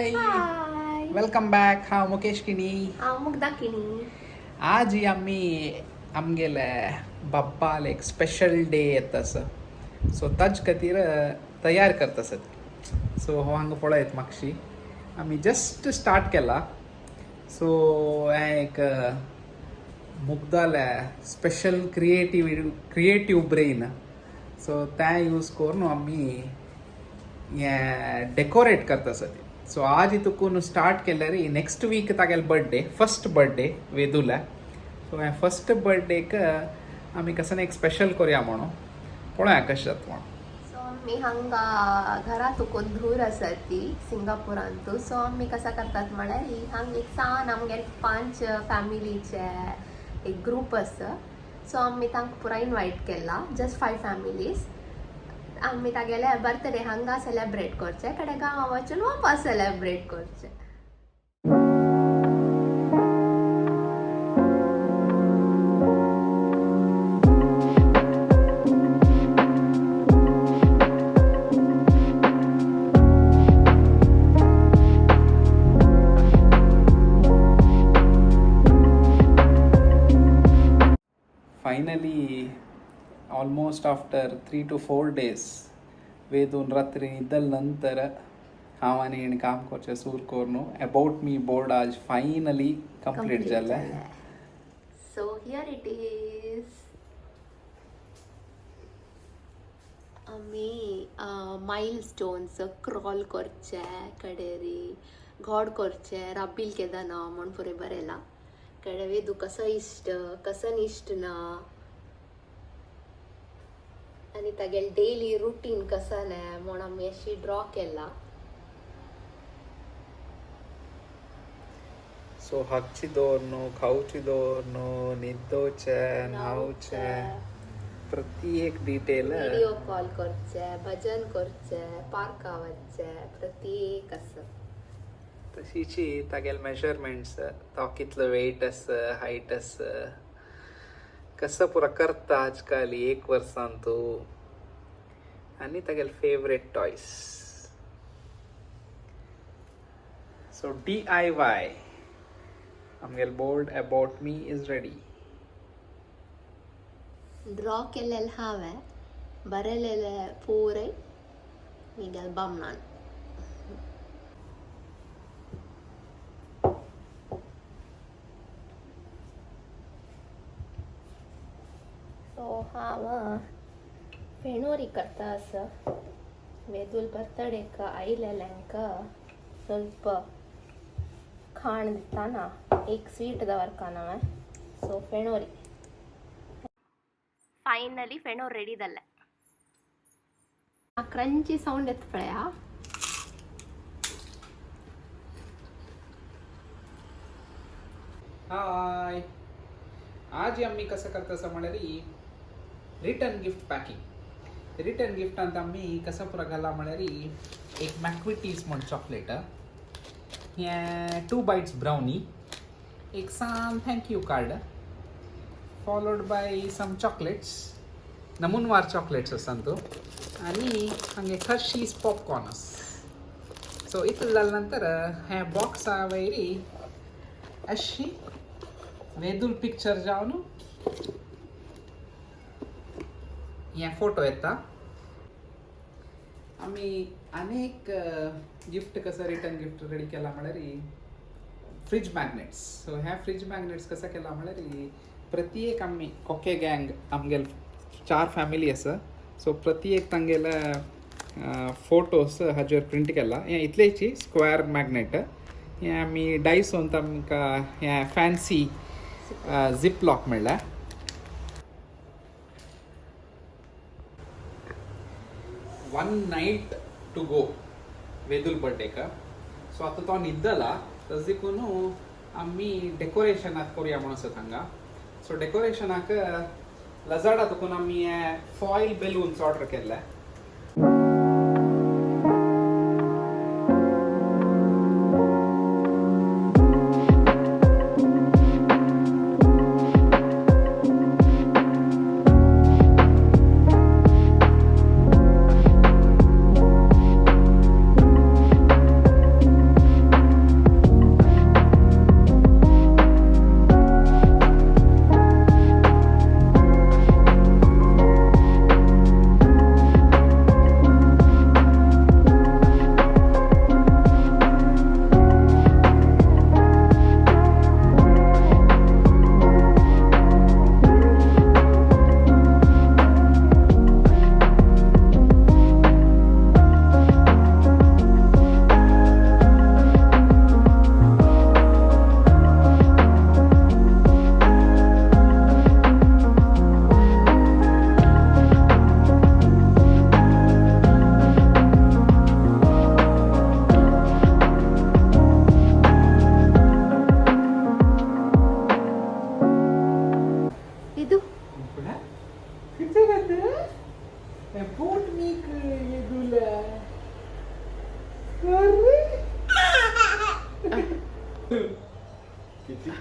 हाय hi welcome back हांव मुकेश किणी. हांव मुग्धा किणी. आज ही आम्ही आमगेले बाप्पाल एक स्पेशल डे येतास सो ताज खातीर तयार करतासत. सो हो हांगा पळयत मागशी आमी जस्ट स्टार्ट केला. सो हें एक मुग्धाले स्पेशल क्रिएटीव ब्रेन सो तें यूज करून आमी हें डेकोरेट करतासत. सो आज हितून स्टार्ट केल्यार नेक्स्ट वीक तागेलो बर्थडे फर्स्ट बर्थडे वेदूला. सो हे फर्स्ट बर्थडेक आमी कसं एक स्पेशल करूया म्हणून पळोवया कशें जाता म्हणून. सो आमी हांगा घरा तुकून धूर आसा ती सिंगापुरांतू. सो आमी कसा करतात म्हळ्यार हांगा एक सान आमगेले 5 फॅमिलीचे एक ग्रूप आसा. सो आमी तांकां पुरा इनवायट केला, जस्ट 5 फॅमिलीज. आमी तागेले बर्थडे हांगा सेलेब्रेट करचे, कडे गांवा वचून वापस सेलेब्रेट करचे. Finally almost after 3 to 4 days वेदून रात्री न्हिदल नंतर हांव आनी हेणें काम करचें सुरू करून अबाउट मी बोर्ड आज फायनली कंप्लीट जालें. So here it is. आमी माइलस्टोन्स क्रॉल करचे, कडेरी घोड करचे, राबील केदाना म्हण पुरे बरयला. कडे वेदू कसो इश्ट कसो इश्ट ना आनी तागेले डेली रुटीन कसो ना म्हण आमी अशी ड्रॉ केला. सो हागची दवरनो खावची दवरनो न्हिदोवचे न्हावचे प्रत्येक डिटेल व्हिडिओ कॉल करचे, भजन करचे, पार्का वचचे, प्रत्येक असं. तशीची तागेले मेजरमेंट्स तो कितलो वेट आस हायट आस कसं पुरा करता आजकाल 1 वर्सान तू आनी तागेले फेवरेट टॉयस. सो DIY आमगेले board about me is ready. Draw केलेले हांवें, बरयलेले पुरे म्हगेले बामणान. सो हांव फेणोरी करता आसा. वेदूल बर्थडेक आयलेल्यांक ಸ್ವಲ್ಪ खाण दिताना एक स्वीट दवरकान हांवें. सो फेणोरी फायनली फेणोर रेडी जाले. क्रंची साऊंड येत पळया. हाय आज आम्ही कसं करता म्हळ्यार रिटर्न गिफ्ट पॅकिंग. रिटर्न गिफ्टांत आम्ही कसं पुरा घाला म्हळ्यार एक मॅक्विटीज म्हण चॉकलेट, हें 2 bites ब्राउनी, एक सान thank you card followed by some chocolates, नमुनवार चॉकलेट्स आसा तो, आनी हांगे हर्शीज पॉपकॉर्नस. सो इतलें जाले नंतर हें बॉक्सा वयरी अशी वेदूल पिक्चर जावन हें फोटो येता. आमी अनेक गिफ्ट कसं रिटर्न गिफ्ट रेडी केला म्हळ्यार फ्रीज मॅग्नेट्स. सो हे फ्रीज मॅग्नेट्स कसं केला म्हळ्यार प्रत्येक आमी कोके गँग आमगेले 4 फॅमिली आसा. सो प्रत्येक तांगेले फोटोस हाजेर प्रिंट केला. हें इतलेची स्क्वेअर मॅग्नेट. हें आमी डायसोन आमकां हें फॅन्सी झिप लॉक मेळ्ळा. वन नाईट टू गो वेदूल बर्थडेक. सो आतां तो न्हिदला तस देखून आमी डेकोरेशनाक करूया म्हणून आसा हांगा. सो डेकोरेशनाक लजाडा तुकून आमी फॉयल बेलून्स ऑर्डर केल्ले.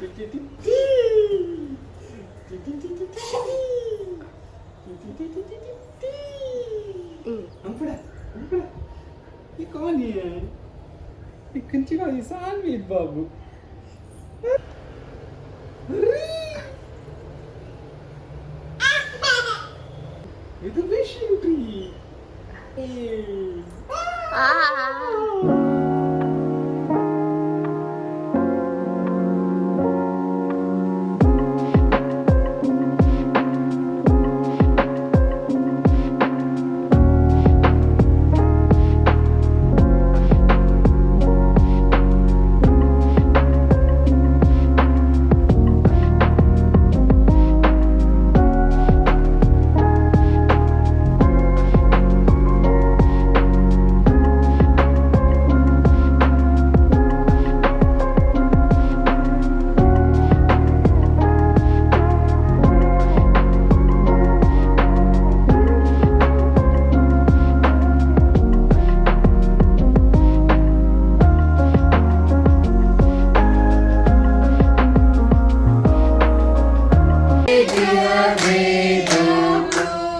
ये कौन है? ये कंची का इंसान भी बाबू. It's a wishing tree. Hey.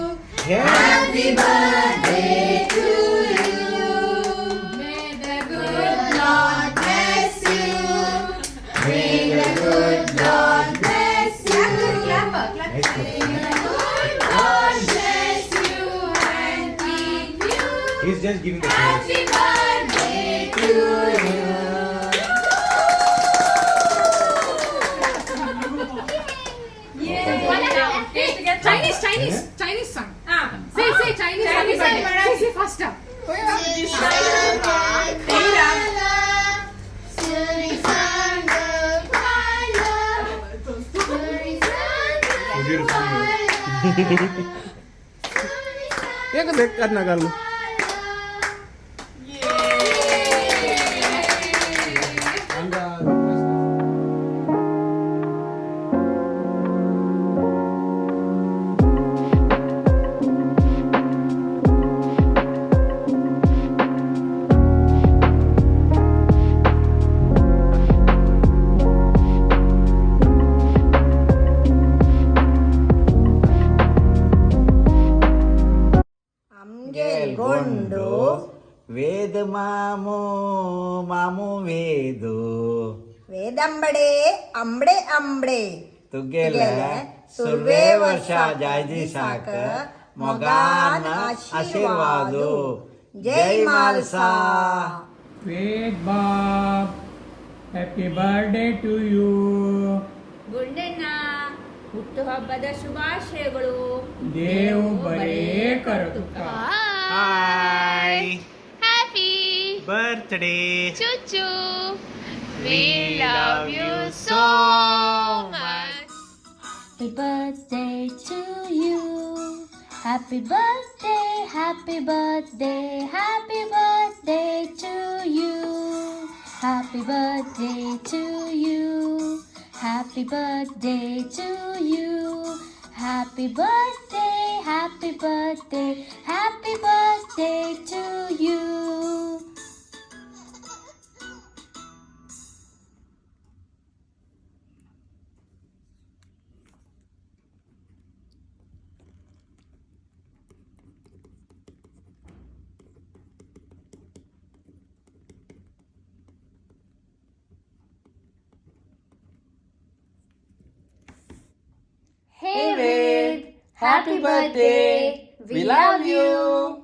Happy birthday to you. May the good Lord bless you. May the good Lord bless you. May the good Lord bless you and keep you. He's just giving the Happy birthday to you. Chinese song. Say Chinese song. Say faster. ये को देख करना कर लो ಗೊಂಡು ವೇದ ಮಾಮು ಮಾಮು ವೇದು ವೇದಂಬಡೆ ಅಂಬಡೆ ಅಂಬಡೆ ತುಗೆಲೆ ಸುರ್ವೇ ವರ್ಷ ಜಾಯ್ದಿ ಸಾಕ ಮೊಗಾನ ಆಶೀರ್ವಾದು ಜೈ ಮಾಲ್ಸಾ. Vedh Bob, happy birthday to you. Gundanna ಹುಟ್ಟುಹಬ್ಬದ ಶುಭಾಶಯಗಳು. ದೇವ್ ಬರೇ ಕರುತುಕ. Hi Happy birthday Chuchu. We love you so much. Happy birthday to you. Happy birthday, happy birthday, happy birthday to you. Happy birthday to you. Happy birthday to you. Happy birthday, happy birthday, happy birthday to you. Hey Vedh, happy birthday. We love you.